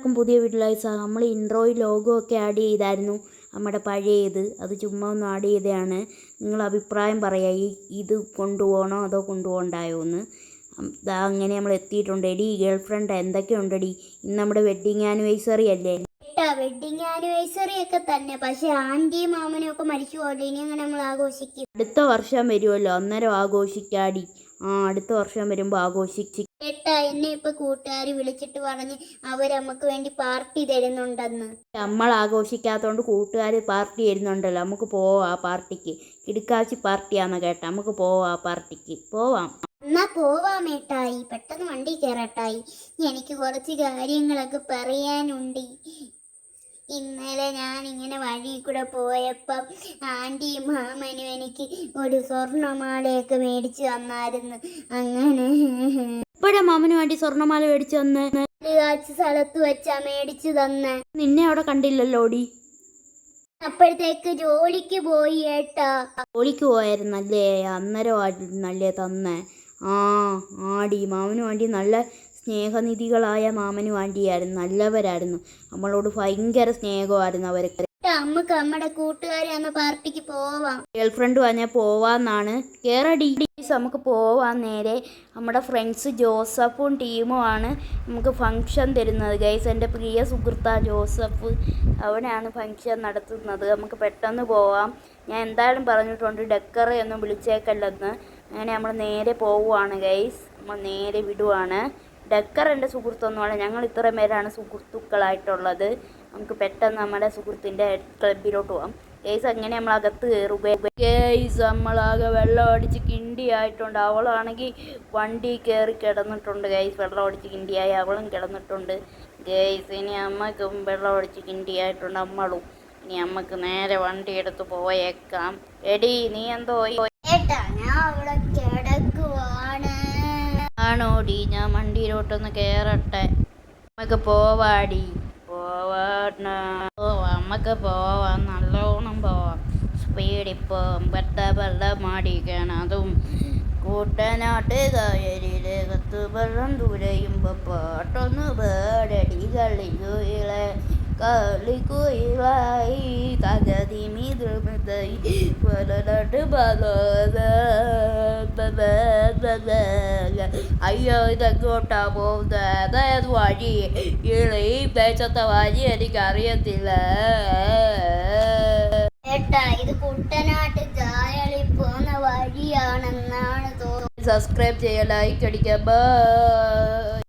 എല്ലാവർക്കും പുതിയ വീട്ടിലായി നമ്മൾ ഇൻട്രോയിൽ ലോഗോ ഒക്കെ ആഡ് ചെയ്തായിരുന്നു. നമ്മുടെ പഴയത് അത് ചുമ്മാ ഒന്ന് ആഡ് ചെയ്തതാണ്. നിങ്ങൾ അഭിപ്രായം പറയാം, ഇത് കൊണ്ടുപോകണോ അതോ കൊണ്ടുപോകണ്ടായോ എന്ന്. അങ്ങനെ നമ്മൾ എത്തിയിട്ടുണ്ട്. എടി ഗേൾ ഫ്രണ്ട് എന്തൊക്കെയുണ്ടടി? ഇന്ന് നമ്മുടെ വെഡ്ഡിങ് ആനിവേഴ്സറി അല്ലേ? വെഡിങ് ആനിവേഴ്സറി ഒക്കെ തന്നെ, പക്ഷെ ആന്റിയും മാമനും ഒക്കെ മരിച്ചു പോകട്ടെ. ഇനി അങ്ങനെ നമ്മൾ ആഘോഷിക്കും. അടുത്ത വർഷം വരുമല്ലോ, അന്നേരം ആഘോഷിക്കാടി. അടുത്ത വർഷം വരുമ്പോൾ ആഘോഷിച്ച്. എന്നെ ഇപ്പൊ കൂട്ടുകാർ വിളിച്ചിട്ട് പറഞ്ഞ് അവർ നമുക്ക് വേണ്ടി പാർട്ടി തരുന്നുണ്ടെന്ന്. നമ്മൾ ആഘോഷിക്കാത്തോണ്ട് കൂട്ടുകാർ പാർട്ടി തരുന്നുണ്ടല്ലോ, നമുക്ക് പോവാം ആ പാർട്ടിക്ക്. കിടുക്കാച്ചി പാർട്ടിയാന്ന് കേട്ട, നമുക്ക് പോവാം ആ പാർട്ടിക്ക്. പോവാം. എന്നാ പോവാം ഏട്ടായി, പെട്ടെന്ന് വണ്ടി കയറട്ടായി. എനിക്ക് കുറച്ച് കാര്യങ്ങളൊക്കെ പറയാനുണ്ട്. ഇന്നലെ ഞാൻ ഇങ്ങനെ വഴി കൂടെ പോയപ്പം ആന്റിയും മാമനും എനിക്ക് ഒരു സ്വർണ്ണമാലയൊക്കെ മേടിച്ചു തന്നായിരുന്നു. അങ്ങനെ ഇപ്പോഴാ മാമന് വേണ്ടി സ്വർണ്ണമാല മേടിച്ചു തന്നെ? സ്ഥലത്ത് വെച്ചാ മേടിച്ചു തന്നെ. നിന്നെ അവിടെ കണ്ടില്ലല്ലോടി. അപ്പോഴത്തേക്ക് ജോലിക്ക് പോയി ഏട്ടാ. ജോലിക്ക് പോയായിരുന്നല്ലേ? അന്നേരം ആയിരുന്നല്ലേ തന്നെ? ആടി മാമന് വേണ്ടി നല്ല സ്നേഹനിധികളായ മാമന് വേണ്ടിയായിരുന്നു. നല്ലവരായിരുന്നു, നമ്മളോട് ഭയങ്കര സ്നേഹമായിരുന്നു അവരൊക്കെ. നമുക്ക് നമ്മുടെ കൂട്ടുകാരെ അന്ന് പാർട്ടിക്ക് പോവാം. ഗേൾ ഫ്രണ്ട് പറഞ്ഞാൽ പോവാന്നാണ്. കേറടി, നമുക്ക് പോവാം നേരെ. നമ്മുടെ ഫ്രണ്ട്സ് ജോസഫും ടീമുമാണ് നമുക്ക് ഫങ്ഷൻ തരുന്നത് ഗൈസ്. എൻ്റെ പ്രിയ സുഹൃത്താ ജോസഫ്, അവനാണ് ഫങ്ഷൻ നടത്തുന്നത്. നമുക്ക് പെട്ടെന്ന് പോവാം. ഞാൻ എന്തായാലും പറഞ്ഞിട്ടുണ്ട് ഡെക്കറെ ഒന്നും വിളിച്ചേക്കല്ലെന്ന്. അങ്ങനെ നമ്മൾ നേരെ പോവുകയാണ് ഗൈസ്. നമ്മൾ നേരെ വിടുവാണ്. ഡെക്കർ എൻ്റെ സുഹൃത്തൊന്നുമാണ്, ഞങ്ങൾ ഇത്രയും പേരാണ് സുഹൃത്തുക്കളായിട്ടുള്ളത്. നമുക്ക് പെട്ടെന്ന് നമ്മുടെ സുഹൃത്തിൻ്റെ ക്ലബിലോട്ട് പോകാം ഗൈസ്. അങ്ങനെ നമ്മൾ അകത്ത് കയറുക ഗൈസ്. നമ്മളാകെ വെള്ളം അടിച്ച് കിണ്ടിയായിട്ടുണ്ട്. അവളാണെങ്കിൽ വണ്ടി കയറി കിടന്നിട്ടുണ്ട് ഗൈസ്. വെള്ളം അടിച്ച് കിണ്ടിയായി അവളും കിടന്നിട്ടുണ്ട് ഗൈസ്. ഇനി അമ്മക്കും വെള്ളം അടിച്ച് കിണ്ടിയായിട്ടുണ്ട് നമ്മളും. ഇനി അമ്മക്ക് നേരെ വണ്ടി എടുത്ത് പോയേക്കാം. എടി നീ എന്തോ ആണോടി? ഞാൻ വണ്ടിയിലോട്ടൊന്ന് കയറട്ടെ. നമുക്ക് പോവാടി, നമുക്ക് പോവാം, നല്ലോണം പോവാം. സ്പീഡിൽ പോവാം. വെള്ളം മാടിക്കണം. അതും കൂട്ടനാട്ട് കായലിലെ വെള്ളം തുരയുമ്പോൾ പാട്ടൊന്ന് പാടടി കളിക്കുയിലെ കളിക്കുയിലായി തകതി മീതൃമതായി വലനാട്ട് അയ്യോ ഇതെങ്ങോട്ടാ പോകുന്നത്? അതായത് വഴി ഈ ദേശത്തെ വഴി എനിക്കറിയത്തില്ല ഏട്ടാ. ഇത് കുട്ടനാട്ട് കായലിൽ പോകുന്ന വഴിയാണെന്നാണ് തോന്നുന്നത്. സബ്സ്ക്രൈബ് ചെയ്യുക, ലൈക്ക് അടിക്കുക. ബൈ.